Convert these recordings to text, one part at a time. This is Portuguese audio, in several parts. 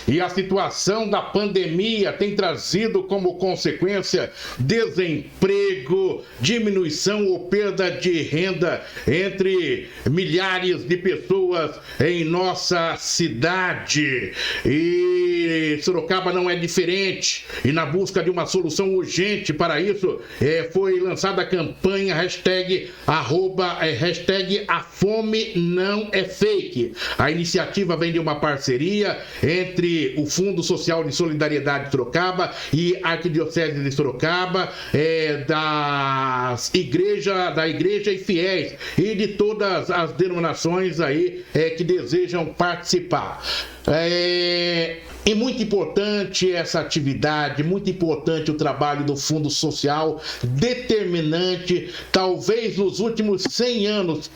e a situação da pandemia tem trazido como consequência desemprego, diminuição ou perda de renda entre milhares de pessoas em nossa cidade. E Sorocaba não é diferente. E na busca de uma solução urgente para isso, foi lançada a campanha hashtag A Fome Não É Fake. A iniciativa vem de uma parceria entre o Fundo Social de Solidariedade de Sorocaba e a Arquidiocese de Sorocaba, da igreja e fiéis e de todas as denominações aí que desejam participar. É muito importante essa atividade, muito importante o trabalho do Fundo Social, determinante, talvez nos últimos 100 anos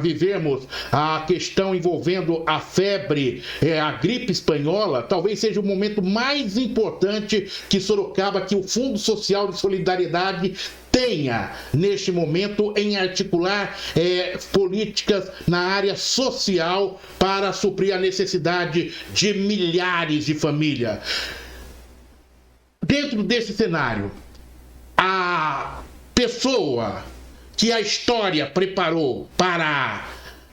vivermos a questão envolvendo a febre, a gripe espanhola, talvez seja o momento mais importante que Sorocaba, que o Fundo Social de Solidariedade tenha, neste momento, em articular políticas na área social para suprir a necessidade de milhares de famílias. Dentro desse cenário, a pessoa que a história preparou para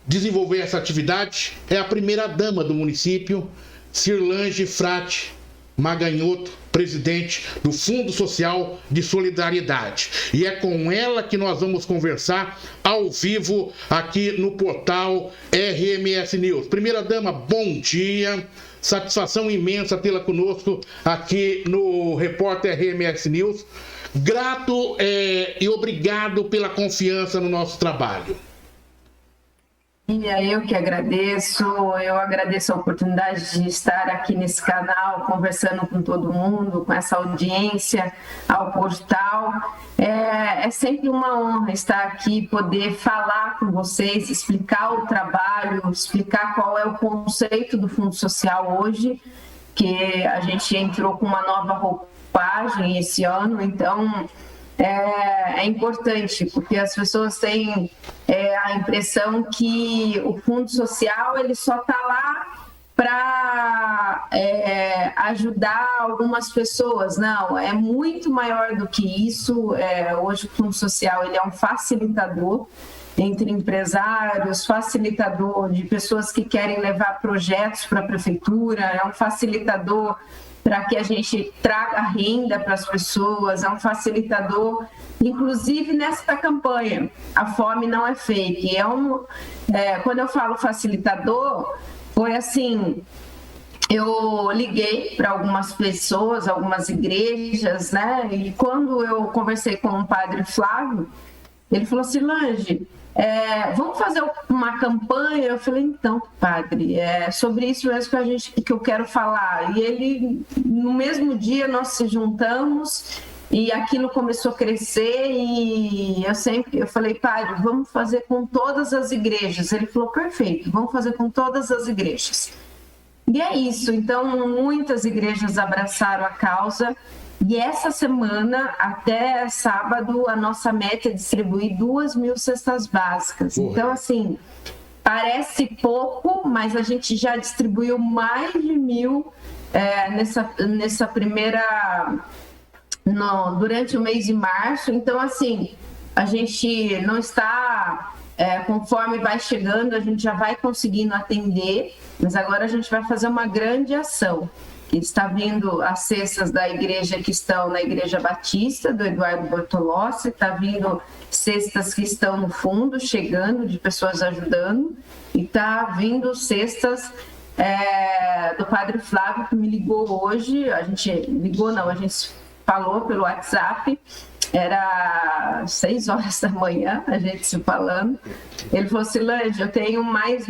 desenvolver essa atividade é a primeira-dama do município, Cirlange Frati Maganhoto, presidente do Fundo Social de Solidariedade. E é com ela que nós vamos conversar ao vivo aqui no portal RMS News. Primeira-dama, bom dia. Satisfação imensa tê-la conosco aqui no Repórter RMS News. Grato e obrigado pela confiança no nosso trabalho. E eu que agradeço, eu agradeço a oportunidade de estar aqui nesse canal, conversando com todo mundo, com essa audiência ao portal. É sempre uma honra estar aqui, poder falar com vocês, explicar o trabalho, explicar qual é o conceito do Fundo Social hoje, que a gente entrou com uma nova roupagem esse ano, então é importante, porque as pessoas têm a impressão que o Fundo Social ele só está lá para ajudar algumas pessoas. Não, é muito maior do que isso. Hoje o Fundo Social ele é um facilitador entre empresários, facilitador de pessoas que querem levar projetos para a prefeitura, é um facilitador para que a gente traga renda para as pessoas, é um facilitador, inclusive nesta campanha, a fome não é fake. Quando eu falo facilitador, foi assim, eu liguei para algumas pessoas, algumas igrejas, né? E quando eu conversei com o padre Flávio, ele falou assim, Lange, vamos fazer uma campanha? Eu falei, então, padre, é sobre isso mesmo que eu quero falar. E ele, no mesmo dia, nós se juntamos e aquilo começou a crescer e eu falei, padre, vamos fazer com todas as igrejas. Ele falou, perfeito, vamos fazer com todas as igrejas. E é isso, então muitas igrejas abraçaram a causa. E essa semana, até sábado, a nossa meta é distribuir 2.000 cestas básicas. Então, assim, parece pouco, mas a gente já distribuiu mais de 1.000 nessa primeira... durante o mês de março. Então, assim, a gente não está... conforme vai chegando, a gente já vai conseguindo atender, mas agora a gente vai fazer uma grande ação. Está vindo as cestas da igreja que estão na Igreja Batista, do Eduardo Bortolossi, está vindo cestas que estão no fundo, chegando, de pessoas ajudando, e está vindo cestas do Padre Flávio, que me ligou hoje, a gente falou pelo WhatsApp, era 6 horas da manhã, a gente se falando. Ele falou assim, Lange, eu tenho mais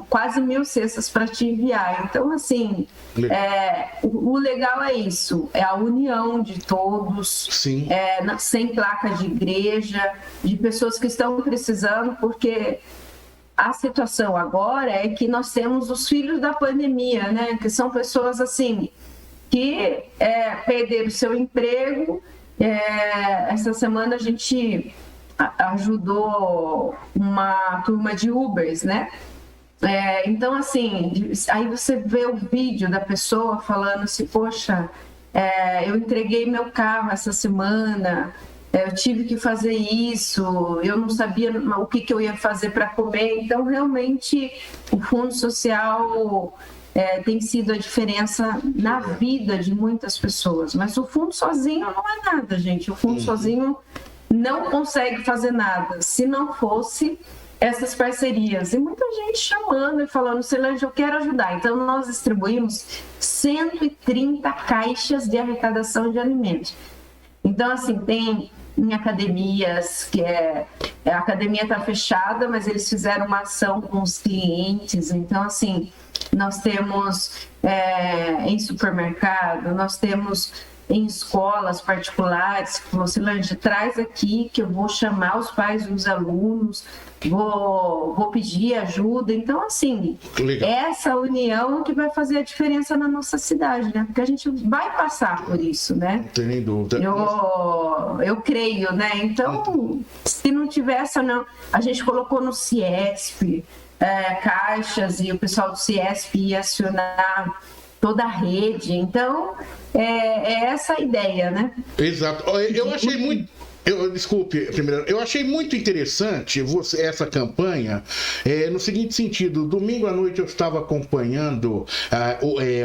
quase 1.000 cestas para te enviar. Então, assim, o legal é isso, é a união de todos, sem placa de igreja, de pessoas que estão precisando, porque a situação agora é que nós temos os filhos da pandemia, né? Que são pessoas, assim, que perderam seu emprego. Essa semana a gente ajudou uma turma de Ubers, né? Então, assim, aí você vê o vídeo da pessoa falando assim, poxa, eu entreguei meu carro essa semana, eu tive que fazer isso, eu não sabia o que eu ia fazer para comer. Então, realmente, o Fundo Social tem sido a diferença na vida de muitas pessoas. Mas o Fundo sozinho não é nada, gente. O Fundo sozinho não consegue fazer nada. Se não fosse essas parcerias. E muita gente chamando e falando, Celange, eu quero ajudar. Então, nós distribuímos 130 caixas de arrecadação de alimentos. Então, assim, tem em academias, que a academia está fechada, mas eles fizeram uma ação com os clientes. Então, assim, nós temos em supermercado, nós temos em escolas particulares, que falou, Celange, traz aqui que eu vou chamar os pais dos alunos, vou pedir ajuda. Então, assim, essa união que vai fazer a diferença na nossa cidade, né? Porque a gente vai passar por isso, né? Não tem nem dúvida. Eu creio, né? Então, se não tivesse, não, a gente colocou no Ciesp caixas e o pessoal do Ciesp ia acionar toda a rede. Então, é essa a ideia, né? Exato. Eu achei muito... Desculpe, primeiro, eu achei muito interessante essa campanha, no seguinte sentido: domingo à noite eu estava acompanhando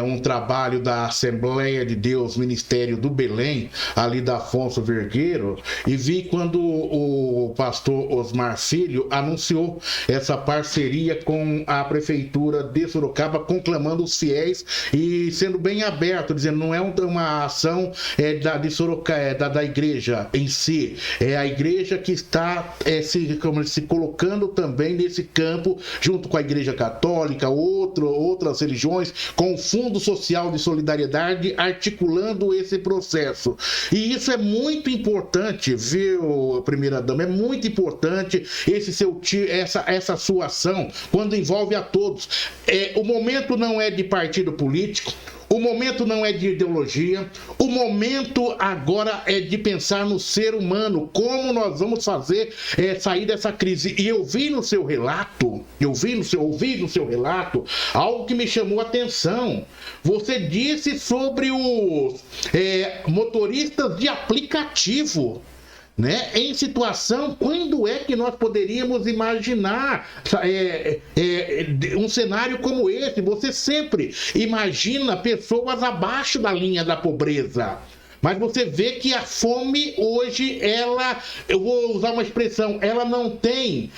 um trabalho da Assembleia de Deus, Ministério do Belém, ali da Afonso Vergueiro, e vi quando o pastor Osmar Filho anunciou essa parceria com a Prefeitura de Sorocaba, conclamando os fiéis e sendo bem aberto, dizendo não é uma ação de Sorocaba, da igreja em si. É a igreja que está se colocando também nesse campo, junto com a Igreja Católica, outras religiões, com o Fundo Social de Solidariedade, articulando esse processo. E isso é muito importante, viu, primeira-dama? É muito importante essa sua ação, quando envolve a todos. O momento não é de partido político, o momento não é de ideologia, o momento agora é de pensar no ser humano, como nós vamos fazer sair dessa crise. E eu vi no seu relato, ouvi no seu relato, algo que me chamou a atenção. Você disse sobre os motoristas de aplicativo, né? Em situação, quando é que nós poderíamos imaginar um cenário como esse? Você sempre imagina pessoas abaixo da linha da pobreza, mas você vê que a fome hoje, eu vou usar uma expressão, ela não tem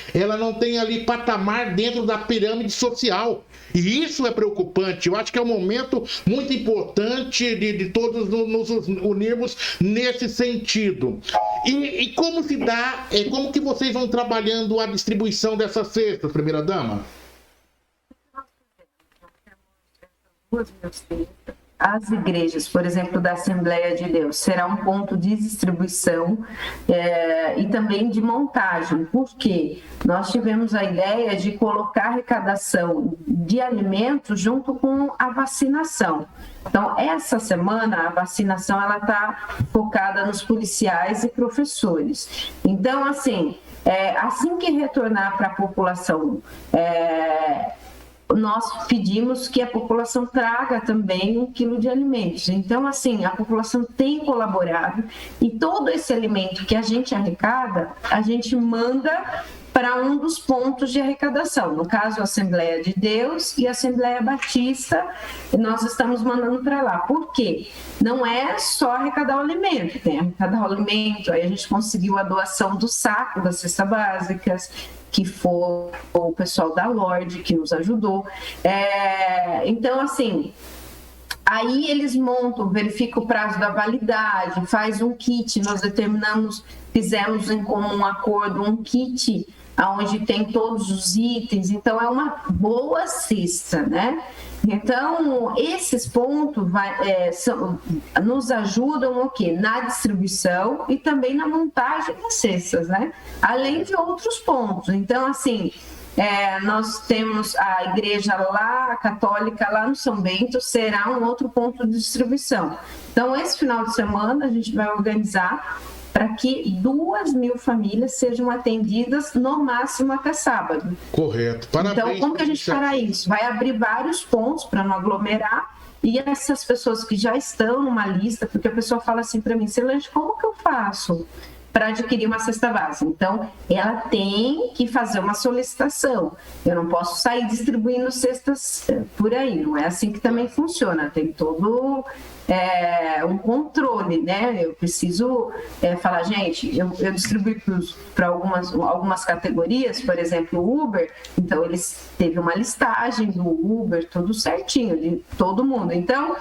ali patamar dentro da pirâmide social. E isso é preocupante. Eu acho que é um momento muito importante de todos nos unirmos nesse sentido. E como se dá, como que vocês vão trabalhando a distribuição dessas cestas, primeira-dama? As igrejas, por exemplo, da Assembleia de Deus, será um ponto de distribuição e também de montagem, porque nós tivemos a ideia de colocar arrecadação de alimentos junto com a vacinação. Então, essa semana, a vacinação está focada nos policiais e professores. Então, assim que retornar para a população, nós pedimos que a população traga também 1 quilo de alimentos. Então, assim, a população tem colaborado e todo esse alimento que a gente arrecada, a gente manda para um dos pontos de arrecadação. No caso, a Assembleia de Deus e a Assembleia Batista, nós estamos mandando para lá. Por quê? Não é só arrecadar o alimento, tem arrecadar o alimento, aí a gente conseguiu a doação do saco das cestas básicas, que foi o pessoal da Lorde que nos ajudou. Então, assim, aí eles montam, verificam o prazo da validade, faz um kit, nós fizemos em comum acordo um kit onde tem todos os itens, então é uma boa cesta, né? Então, esses pontos nos ajudam o quê? Na distribuição e também na montagem das cestas, né? Além de outros pontos. Então, assim, nós temos a igreja lá, a católica lá no São Bento, será um outro ponto de distribuição. Então, esse final de semana a gente vai organizar para que 2.000 famílias sejam atendidas no máximo até sábado. Correto. Parabéns. Então, como que a gente fará isso? Vai abrir vários pontos para não aglomerar, e essas pessoas que já estão numa lista, porque a pessoa fala assim para mim, Cirlande, como que eu faço para adquirir uma cesta básica? Então, ela tem que fazer uma solicitação. Eu não posso sair distribuindo cestas por aí, não é assim que também funciona. Tem todo um controle, né? Eu preciso falar, gente, eu distribuí para algumas categorias, por exemplo, o Uber, então eles teve uma listagem do Uber, tudo certinho, de todo mundo. Então,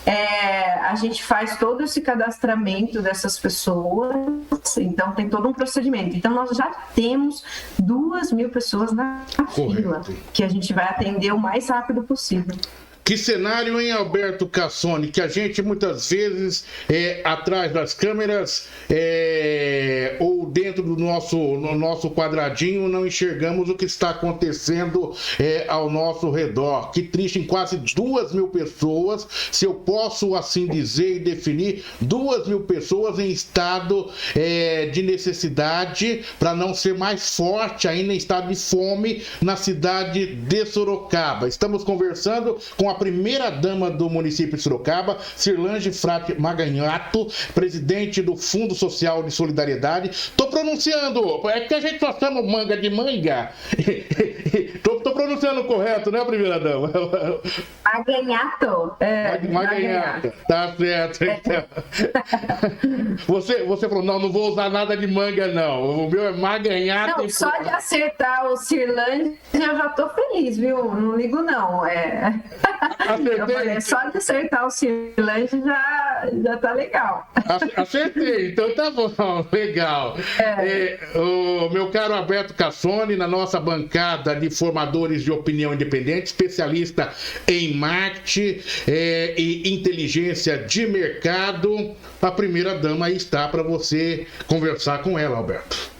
a gente faz todo esse cadastramento dessas pessoas, então tem todo um procedimento. Então, nós já temos 2.000 pessoas na fila, que a gente vai atender o mais rápido possível. Que cenário, hein, Alberto Cassoni, que a gente muitas vezes atrás das câmeras ou dentro do nosso quadradinho não enxergamos o que está acontecendo ao nosso redor. Que triste, em quase 2.000 pessoas, se eu posso assim dizer e definir, 2.000 pessoas em estado de necessidade, para não ser mais forte ainda, em estado de fome na cidade de Sorocaba. Estamos conversando com a primeira-dama do município de Sorocaba, Cirlande Frati Maganhato, presidente do Fundo Social de Solidariedade. Estou pronunciando, é que a gente só chama manga de manga. Estou pronunciando correto, né, primeira-dama? Maganhato. Maganhato. Tá certo. Você falou, não vou usar nada de manga, não. O meu é Maganhato. Não, só de acertar o Cirlande, eu já estou feliz, viu? Não ligo, não. Falei, só de acertar o Cirlande já tá legal. Acertei, então tá bom, legal. O meu caro Alberto Cassoni, na nossa bancada de formadores de opinião independente, especialista em marketing e inteligência de mercado, a primeira-dama aí está para você conversar com ela, Alberto.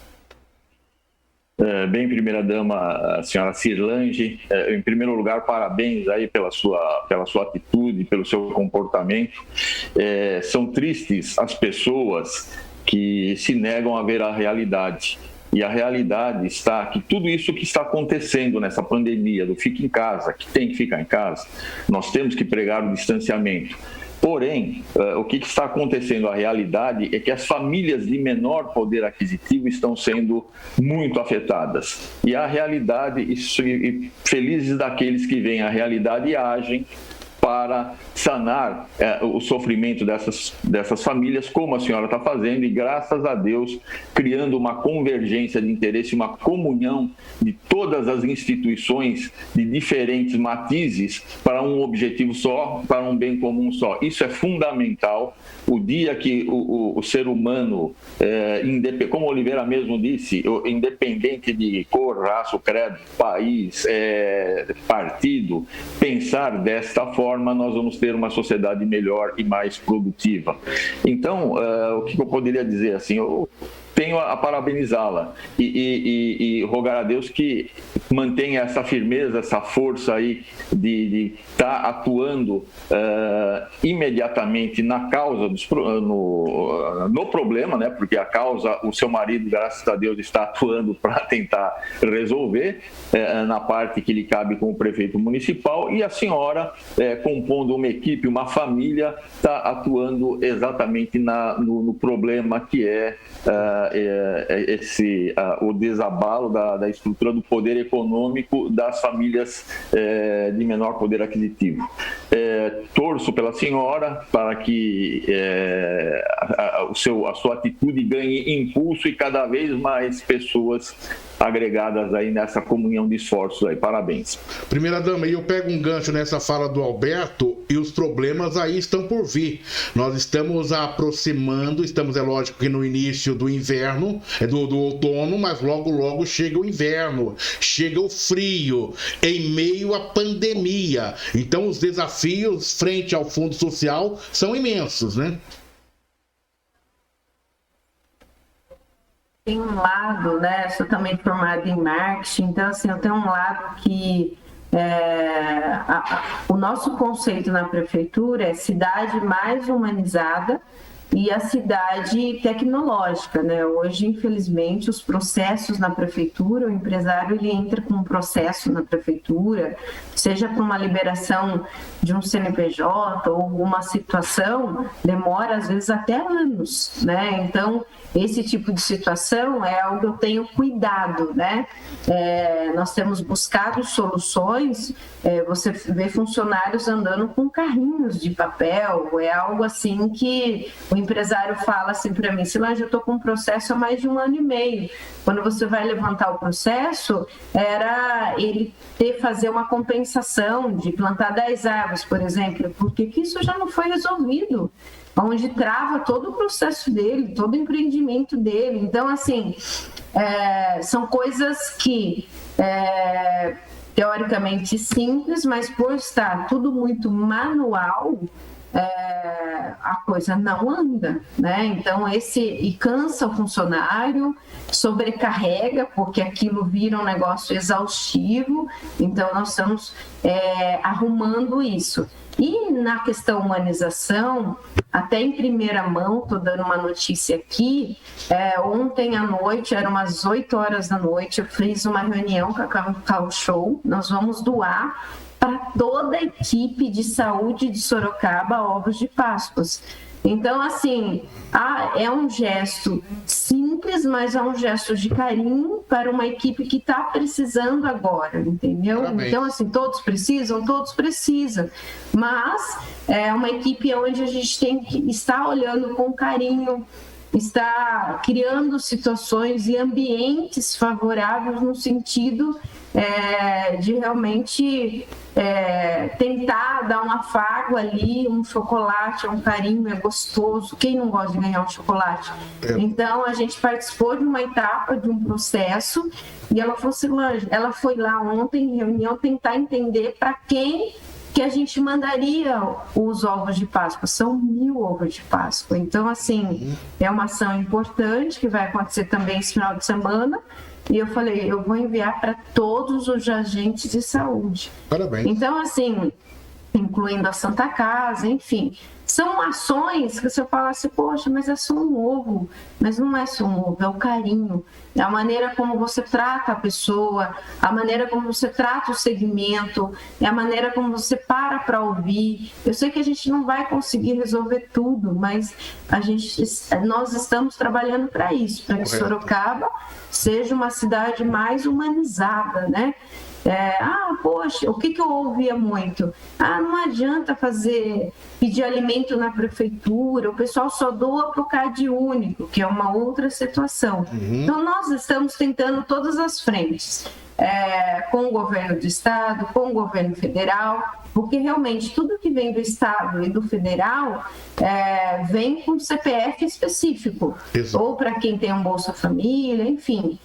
Bem, primeira-dama, a senhora Cirlande, em primeiro lugar, parabéns aí pela sua atitude, pelo seu comportamento. São tristes as pessoas que se negam a ver a realidade. E a realidade está que tudo isso que está acontecendo nessa pandemia, do fica em casa, que tem que ficar em casa, nós temos que pregar o distanciamento. Porém, o que está acontecendo, a realidade é que as famílias de menor poder aquisitivo estão sendo muito afetadas. E a realidade, e felizes daqueles que veem a realidade e agem para sanar o sofrimento dessas famílias, como a senhora está fazendo, e graças a Deus, criando uma convergência de interesse, uma comunhão de todas as instituições de diferentes matizes para um objetivo só, para um bem comum só. Isso é fundamental. O dia que o ser humano, como Oliveira mesmo disse, independente de cor, raça, credo, país, partido, pensar desta forma, nós vamos ter uma sociedade melhor e mais produtiva. Então, o que eu poderia dizer assim? Eu tenho a parabenizá-la e rogar a Deus que mantenha essa firmeza, essa força aí de estar atuando imediatamente na causa, no problema, né? Porque a causa, o seu marido, graças a Deus, está atuando para tentar resolver na parte que lhe cabe com o prefeito municipal, e a senhora, compondo uma equipe, uma família, está atuando exatamente no problema que é o desabalo da estrutura do poder econômico das famílias de menor poder aquisitivo. Torço pela senhora para que a sua atitude ganhe impulso e cada vez mais pessoas agregadas aí nessa comunhão de esforços aí. Parabéns. Primeira-dama, e eu pego um gancho nessa fala do Alberto, e os problemas aí estão por vir. Nós estamos aproximando, é lógico que no início do inverno, do outono, mas logo chega o inverno, chega o frio, em meio à pandemia. Então os desafios frente ao Fundo Social são imensos, né? Tem um lado, né? Sou também formada em marketing, então assim, eu tenho um lado que o nosso conceito na prefeitura é cidade mais humanizada e a cidade tecnológica, né? Hoje, infelizmente, os processos na prefeitura, o empresário ele entra com um processo na prefeitura, seja para uma liberação de um CNPJ ou alguma situação, demora às vezes até anos, né? Então, esse tipo de situação é algo que eu tenho cuidado, né? Nós temos buscado soluções, você vê funcionários andando com carrinhos de papel, é algo assim que o empresário fala assim para mim, Cilange, eu estou com um processo há mais de 1 ano e meio. Quando você vai levantar o processo, era ele fazer uma compensação de plantar 10 árvores, por exemplo, porque que isso já não foi resolvido, onde trava todo o processo dele, todo o empreendimento dele. Então, assim, são coisas que, teoricamente simples, mas por estar tudo muito manual, a coisa não anda, né? Então, e cansa o funcionário, sobrecarrega, porque aquilo vira um negócio exaustivo. Então, nós estamos arrumando isso. E na questão humanização, até em primeira mão, estou dando uma notícia aqui, ontem à noite, eram umas 8 horas da noite, eu fiz uma reunião com a Cacau Show, nós vamos doar para toda a equipe de saúde de Sorocaba ovos de Páscoa. Então, assim, é um gesto simples, mas é um gesto de carinho para uma equipe que está precisando agora, entendeu? Parabéns. Então, assim, todos precisam, mas é uma equipe onde a gente tem que estar olhando com carinho, está criando situações e ambientes favoráveis no sentido de realmente tentar dar um afago ali, um chocolate, um carinho, é gostoso. Quem não gosta de ganhar um chocolate? Então, a gente participou de uma etapa, de um processo, e ela foi lá ontem em reunião tentar entender para quem que a gente mandaria os ovos de Páscoa. São 1.000 ovos de Páscoa. Então, assim, é uma ação importante que vai acontecer também esse final de semana. E eu falei, eu vou enviar para todos os agentes de saúde. Parabéns. Então, assim, incluindo a Santa Casa, enfim, são ações que você fala assim, poxa, mas é só um ovo. Mas não é só um ovo, é o carinho, é a maneira como você trata a pessoa, a maneira como você trata o segmento, é a maneira como você para ouvir. Eu sei que a gente não vai conseguir resolver tudo, mas nós estamos trabalhando para isso, para que Sorocaba seja uma cidade mais humanizada, né? Poxa, o que eu ouvia muito? Não adianta pedir alimento na prefeitura, o pessoal só doa para o CAD único, que é uma outra situação. Então, nós estamos tentando todas as frentes, com o governo do estado, com o governo federal, porque realmente tudo que vem do estado e do federal vem com CPF específico, Exato. Ou para quem tem um Bolsa Família, enfim.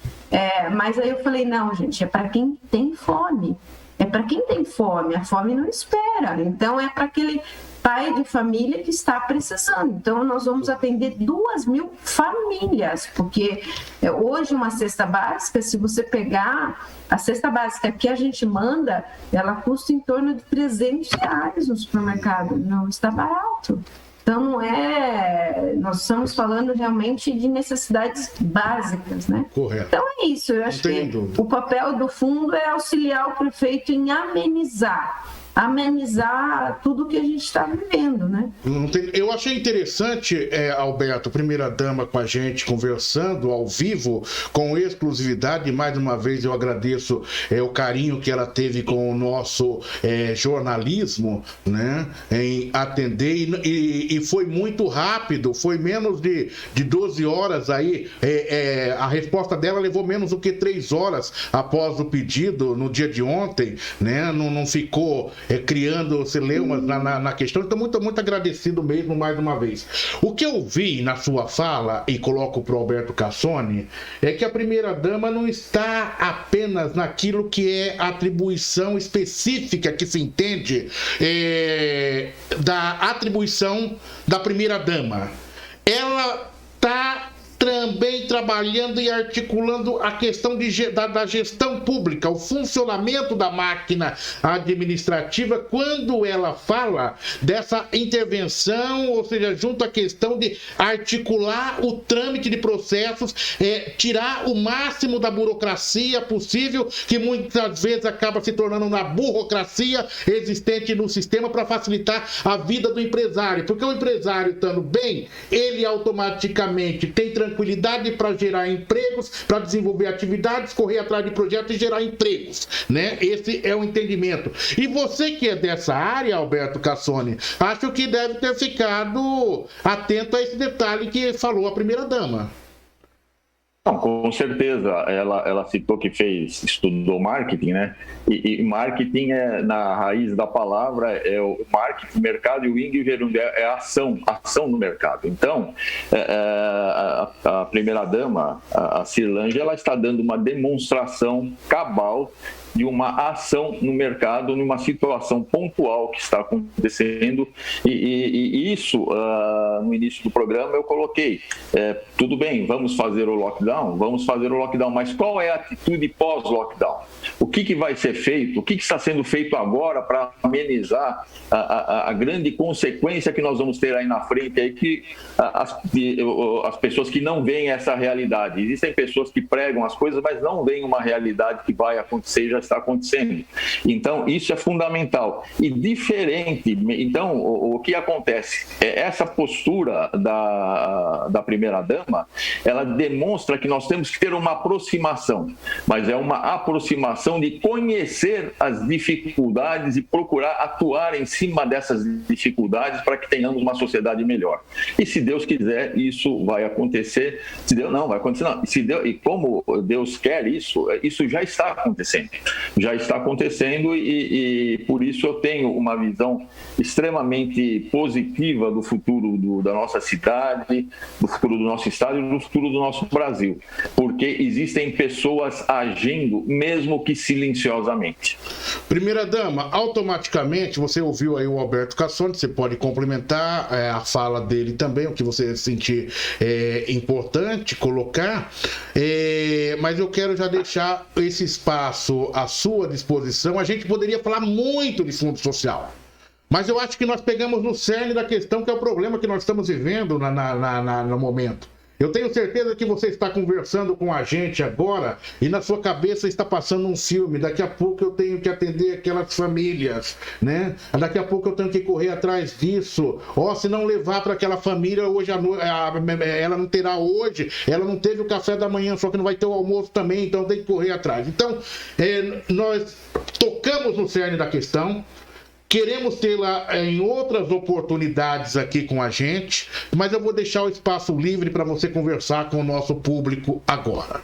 Mas aí eu falei, não, gente, é para quem tem fome. É para quem tem fome, a fome não espera. Então, é para aquele pai de família que está precisando. Então, nós vamos atender 2.000 famílias, porque hoje uma cesta básica, se você pegar a cesta básica que a gente manda, ela custa em torno de R$300 no supermercado. Não está barato. Então, nós estamos falando realmente de necessidades básicas, né? Correto. Então, é isso. Eu acho que o papel do fundo é auxiliar o prefeito em amenizar tudo que a gente está vivendo, né? Eu achei interessante, Alberto, primeira-dama com a gente, conversando ao vivo, com exclusividade. Mais uma vez eu agradeço o carinho que ela teve com o nosso jornalismo, né? Em atender, e foi muito rápido, foi menos de 12 horas aí, a resposta dela levou menos do que 3 horas após o pedido no dia de ontem, né? Não ficou criando celeumas na questão. Então, muito agradecido mesmo, mais uma vez. O que eu vi na sua fala, e coloco para o Alberto Cassoni, é que a primeira-dama não está apenas naquilo que é a atribuição específica que se entende da atribuição da primeira-dama. Ela está também trabalhando e articulando a questão da gestão pública, o funcionamento da máquina administrativa, quando ela fala dessa intervenção, ou seja, junto à questão de articular o trâmite de processos, tirar o máximo da burocracia possível, que muitas vezes acaba se tornando uma burocracia existente no sistema, para facilitar a vida do empresário, porque o empresário estando bem, ele automaticamente tem tranquilidade para gerar empregos, para desenvolver atividades, correr atrás de projetos e gerar empregos, né? Esse é o entendimento. E você que é dessa área, Alberto Cassone, acho que deve ter ficado atento a esse detalhe que falou a primeira-dama. Não, com certeza, ela citou que estudou marketing, né? E marketing na raiz da palavra, é o marketing, mercado, e o ing é ação no mercado. Então, a primeira-dama, a Cirlange, ela está dando uma demonstração cabal de uma ação no mercado, numa situação pontual que está acontecendo, e isso, no início do programa, eu coloquei, tudo bem, vamos fazer o lockdown, mas qual é a atitude pós-lockdown? O que vai ser feito? O que está sendo feito agora para amenizar a grande consequência que nós vamos ter aí na frente, aí que as pessoas que não veem essa realidade, existem pessoas que pregam as coisas, mas não veem uma realidade que vai acontecer e já está acontecendo. Então, isso é fundamental. E diferente, então, o que acontece? Essa postura da primeira-dama, ela demonstra que nós temos que ter uma aproximação, mas é uma aproximação de conhecer as dificuldades e procurar atuar em cima dessas dificuldades para que tenhamos uma sociedade melhor. E se Deus quiser, isso vai acontecer. Se Deus não, vai acontecer não. E como Deus quer isso já está acontecendo. E por isso eu tenho uma visão extremamente positiva do futuro da nossa cidade, do futuro do nosso estado e do futuro do nosso Brasil, porque existem pessoas agindo, mesmo que silenciosamente. Primeira-dama, automaticamente, você ouviu aí o Alberto Cassone, você pode complementar a fala dele também, o que você sentir importante colocar, mas eu quero já deixar esse espaço à sua disposição. A gente poderia falar muito de fundo social, mas eu acho que nós pegamos no cerne da questão, que é o problema que nós estamos vivendo no momento. Eu tenho certeza que você está conversando com a gente agora e na sua cabeça está passando um filme. Daqui a pouco eu tenho que atender aquelas famílias, né? Daqui a pouco eu tenho que correr atrás disso. Se não levar para aquela família hoje à noite, ela não terá hoje, ela não teve o café da manhã, só que não vai ter o almoço também, então tem que correr atrás. Então, nós tocamos no cerne da questão. Queremos tê-la em outras oportunidades aqui com a gente, mas eu vou deixar o espaço livre para você conversar com o nosso público agora.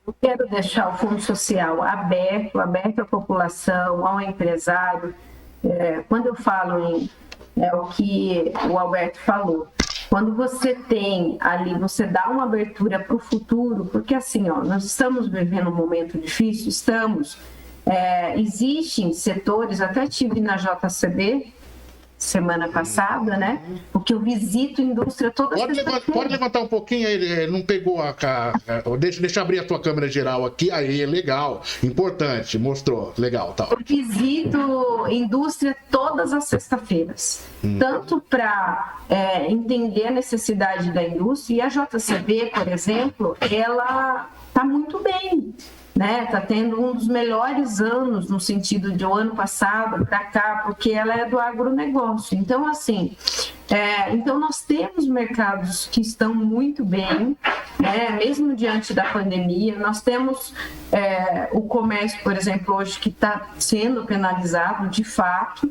Eu quero deixar o Fundo Social aberto à população, ao empresário. Quando eu falo em o que o Alberto falou, quando você tem ali, você dá uma abertura para o futuro, porque assim, nós estamos vivendo um momento difícil, existem setores, até tive na JCB semana passada, né? Porque eu visito indústria toda sexta-feira. Pode levantar um pouquinho, ele não pegou deixa eu abrir a tua câmera geral aqui, aí, legal, importante, mostrou, legal, tá. Eu visito indústria todas as sextas-feiras, tanto para entender a necessidade da indústria, e a JCB, por exemplo, ela está muito bem, né? Está tendo um dos melhores anos, no sentido de o ano passado para cá, porque ela é do agronegócio. Então, assim, então nós temos mercados que estão muito bem, né? Mesmo diante da pandemia. Nós temos o comércio, por exemplo, hoje que está sendo penalizado de fato,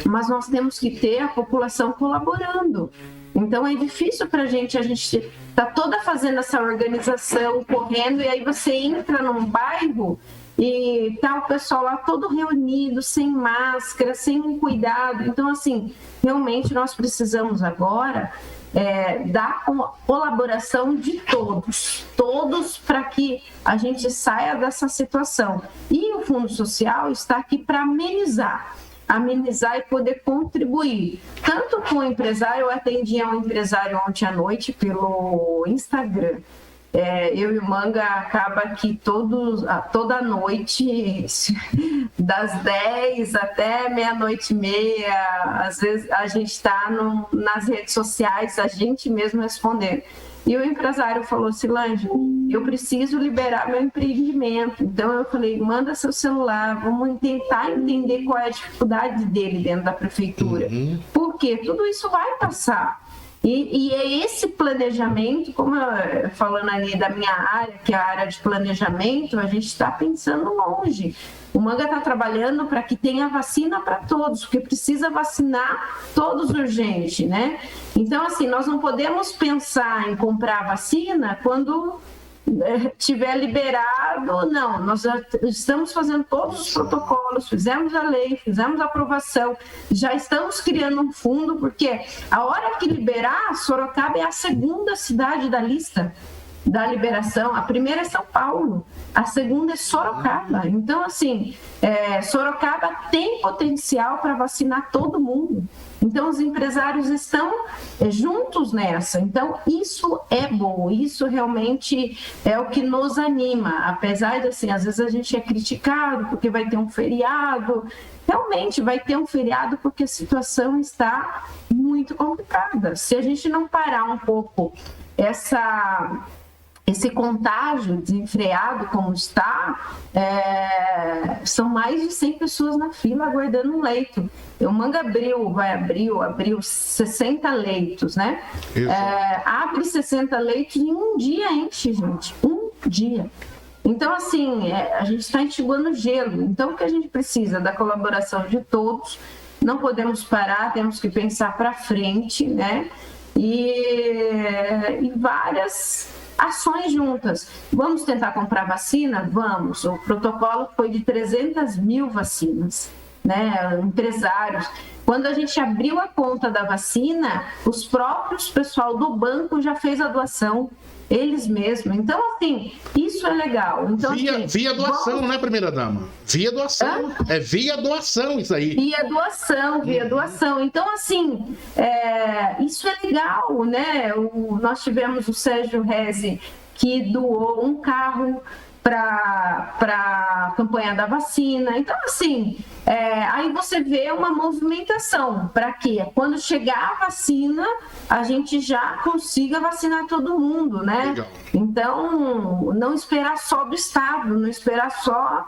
mas nós temos que ter a população colaborando. Então é difícil para a gente está toda fazendo essa organização, correndo, e aí você entra num bairro e tá o pessoal lá todo reunido, sem máscara, sem um cuidado. Então, assim, realmente nós precisamos agora da colaboração de todos para que a gente saia dessa situação. E o Fundo Social está aqui para amenizar. amenizar e poder contribuir. Tanto com o empresário, eu atendi a um empresário ontem à noite pelo Instagram. Eu e o Manga acaba que toda noite, das 10 até meia-noite e meia, às vezes a gente está nas redes sociais, a gente mesmo respondendo. E o empresário falou, Cilange, eu preciso liberar meu empreendimento. Então eu falei, manda seu celular, vamos tentar entender qual é a dificuldade dele dentro da prefeitura. Porque tudo isso vai passar. E é esse planejamento, como falando ali da minha área, que é a área de planejamento, a gente está pensando longe. O Manga está trabalhando para que tenha vacina para todos, porque precisa vacinar todos urgente, né? Então, assim, nós não podemos pensar em comprar vacina quando tiver liberado, não, nós já estamos fazendo todos os protocolos, fizemos a lei, fizemos a aprovação, já estamos criando um fundo, porque a hora que liberar, Sorocaba é a segunda cidade da lista da liberação, a primeira é São Paulo, a segunda é Sorocaba. Então, assim, Sorocaba tem potencial para vacinar todo mundo. Então, os empresários estão juntos nessa. Então, isso é bom, isso realmente é o que nos anima. Apesar de, assim, às vezes a gente é criticado porque vai ter um feriado. Realmente vai ter um feriado porque a situação está muito complicada. Se a gente não parar um pouco esse contágio desenfreado como está, são mais de 100 pessoas na fila aguardando um leito. O Manga abriu 60 leitos, né? Abre 60 leitos e um dia enche, gente. Um dia. Então, assim, a gente está enxugando gelo. Então, o que a gente precisa? Da colaboração de todos. Não podemos parar, temos que pensar para frente, né? E várias ações juntas. Vamos tentar comprar vacina? Vamos. O protocolo foi de 300 mil vacinas, né? Empresários. Quando a gente abriu a conta da vacina, os próprios pessoal do banco já fez a doação, eles mesmos. Então, assim, isso é legal. Então, via doação, né, primeira-dama? Via doação. Via doação isso aí. Via doação. Então, assim, isso é legal, né? Nós tivemos o Sérgio Reze, que doou um carro para a campanha da vacina. Então, assim, aí você vê uma movimentação para que, quando chegar a vacina, a gente já consiga vacinar todo mundo, né? Legal. Então, não esperar só do Estado, não esperar só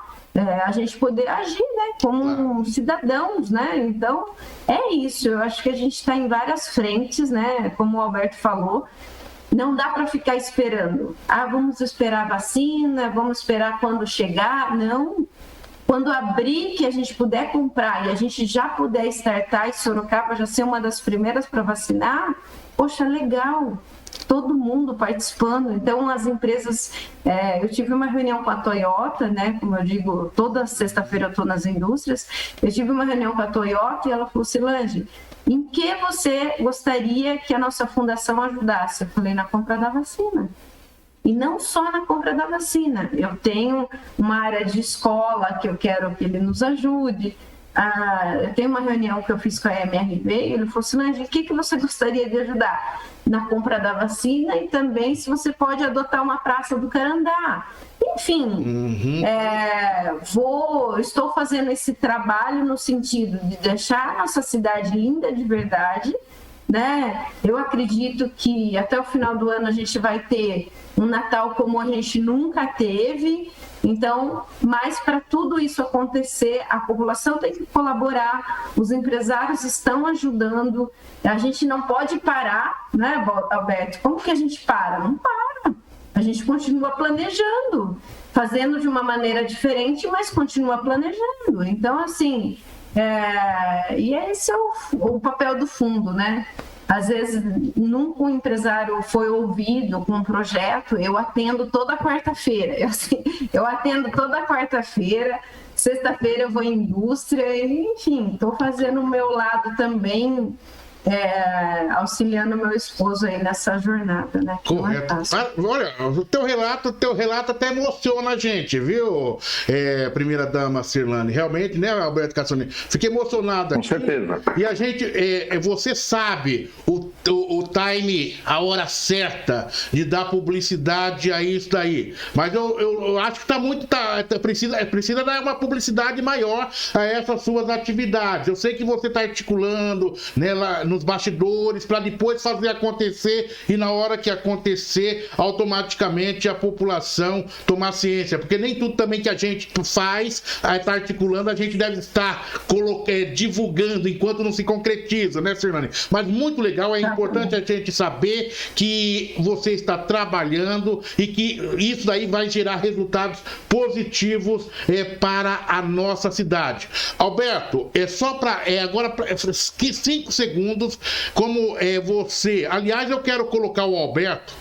a gente poder agir, né? Como cidadãos, né? Então, é isso. Eu acho que a gente está em várias frentes, né? Como o Alberto falou, não dá para ficar esperando. Vamos esperar a vacina, vamos esperar quando chegar. Não. Quando abrir, que a gente puder comprar e a gente já puder startar e Sorocaba já ser uma das primeiras para vacinar, poxa, legal. Todo mundo participando. Então, as empresas... eu tive uma reunião com a Toyota, né? Como eu digo, toda sexta-feira eu estou nas indústrias. Eu tive uma reunião com a Toyota e ela falou, Cilange, em que você gostaria que a nossa fundação ajudasse? Eu falei, na compra da vacina. E não só na compra da vacina. Eu tenho uma área de escola que eu quero que ele nos ajude. Eu tenho uma reunião que eu fiz com a MRV e ele falou assim, Cilange, em que você gostaria de ajudar? Na compra da vacina e também se você pode adotar uma praça do Carandá. Enfim, estou fazendo esse trabalho no sentido de deixar a nossa cidade linda de verdade, né? Eu acredito que até o final do ano a gente vai ter um Natal como a gente nunca teve. Então, mas para tudo isso acontecer, a população tem que colaborar, os empresários estão ajudando, a gente não pode parar, né, Alberto? Como que a gente para? Não para. A gente continua planejando, fazendo de uma maneira diferente, mas continua planejando. Então, assim, e esse é o papel do fundo, né? Às vezes, nunca um empresário foi ouvido com um projeto, eu atendo toda quarta-feira. Eu atendo toda quarta-feira, sexta-feira eu vou em indústria, enfim, estou fazendo o meu lado também auxiliando meu esposo aí nessa jornada, né? Correto. Olha, o teu relato até emociona a gente, viu, primeira-dama Cirlane? Realmente, né, Alberto Cassoni? Fiquei emocionado aqui. Com certeza. E a gente, você sabe o time, a hora certa de dar publicidade a isso daí. Mas eu acho que precisa dar uma publicidade maior a essas suas atividades. Eu sei que você está articulando, né, lá nos bastidores para depois fazer acontecer e na hora que acontecer, automaticamente a população tomar ciência. Porque nem tudo também que a gente faz, está articulando, a gente deve estar divulgando enquanto não se concretiza, né, Cirlane? Mas muito legal, é importante a gente saber que você está trabalhando e que isso daí vai gerar resultados positivos para a nossa cidade. Alberto, só para agora 5 segundos, como você... Aliás, eu quero colocar o Alberto,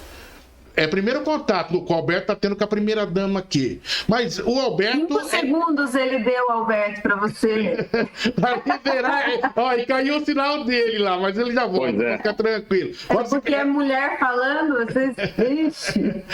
primeiro contato que o Alberto está tendo com a primeira-dama aqui. Mas o Alberto... 5 segundos ele deu, Alberto, para você. Vai liberar... Ó, e caiu o sinal dele lá, mas ele já volta, fica tranquilo. Porque é mulher falando, vocês... Ixi.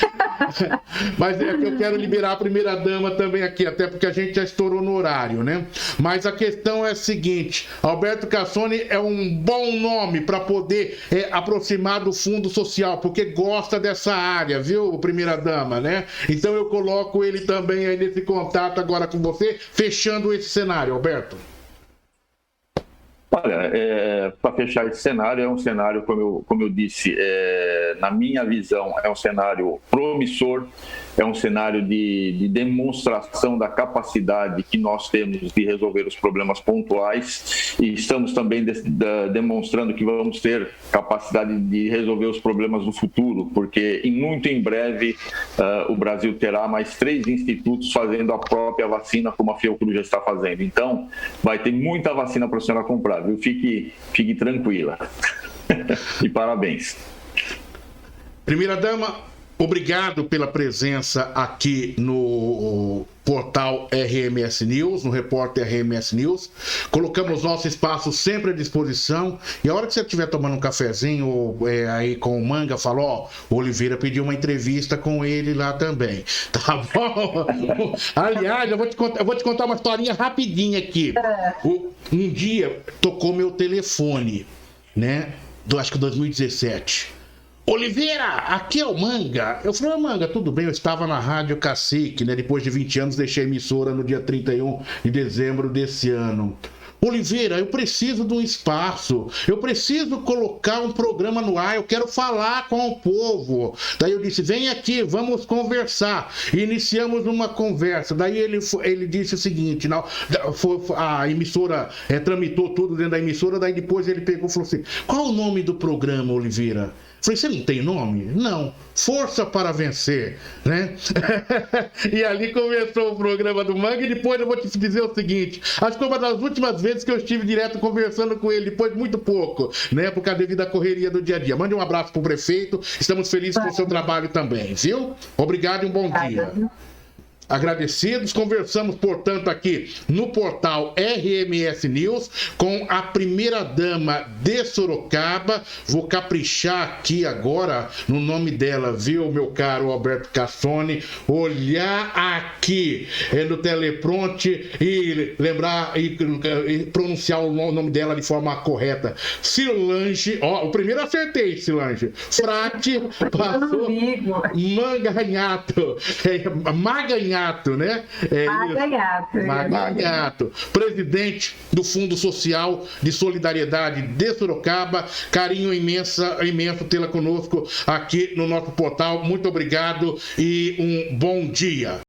Mas que eu quero liberar a primeira-dama também aqui, até porque a gente já estourou no horário, né? Mas a questão é a seguinte, Alberto Cassoni é um bom nome para poder aproximar do Fundo Social, porque gosta dessa área, viu, primeira-dama, né? Então eu coloco ele também aí nesse contato agora com você, fechando esse cenário, Alberto. Olha, para fechar esse cenário, é um cenário, como eu disse, na minha visão, é um cenário promissor, é um cenário de demonstração da capacidade que nós temos de resolver os problemas pontuais e estamos também demonstrando que vamos ter capacidade de resolver os problemas no futuro, porque muito em breve o Brasil terá mais 3 institutos fazendo a própria vacina, como a Fiocruz já está fazendo. Então, vai ter muita vacina para a senhora comprar, viu? Fique tranquila. E parabéns. Primeira-dama, obrigado pela presença aqui no portal RMS News, no repórter RMS News. Colocamos nosso espaço sempre à disposição. E a hora que você estiver tomando um cafezinho aí com o Manga, falou, o Oliveira pediu uma entrevista com ele lá também. Tá bom? Aliás, eu vou te contar uma historinha rapidinha aqui. Um dia tocou meu telefone, né? Acho que 2017. Oliveira, aqui é o Manga. Eu falei, Manga, tudo bem? Eu estava na Rádio Cacique, né? Depois de 20 anos, deixei a emissora no dia 31 de dezembro desse ano. Oliveira, eu preciso de um espaço, eu preciso colocar um programa no ar, eu quero falar com o povo. Daí eu disse, vem aqui, vamos conversar. E iniciamos uma conversa. Daí ele disse o seguinte, não, a emissora tramitou tudo dentro da emissora, daí depois ele pegou e falou assim, qual o nome do programa, Oliveira? Falei, você não tem nome? Não. Força para Vencer, né? E ali começou o programa do Manga e depois eu vou te dizer o seguinte, acho que foi uma das últimas vezes que eu estive direto conversando com ele, depois muito pouco, né? Por causa devido à correria do dia a dia. Mande um abraço pro prefeito, estamos felizes com o seu trabalho também, viu? Obrigado e um bom dia. Agradecidos, conversamos, portanto, aqui no portal RMS News com a primeira-dama de Sorocaba. Vou caprichar aqui agora no nome dela, viu, meu caro Alberto Cassoni? Olhar aqui no teleprompter e lembrar e pronunciar o nome dela de forma correta. Cirlange, ó, o primeiro acertei, Cirlange. Frate, passou Maganhato, Maganhato, né? Maganhato, presidente do Fundo Social de Solidariedade de Sorocaba. Carinho imenso tê-la conosco aqui no nosso portal. Muito obrigado e um bom dia.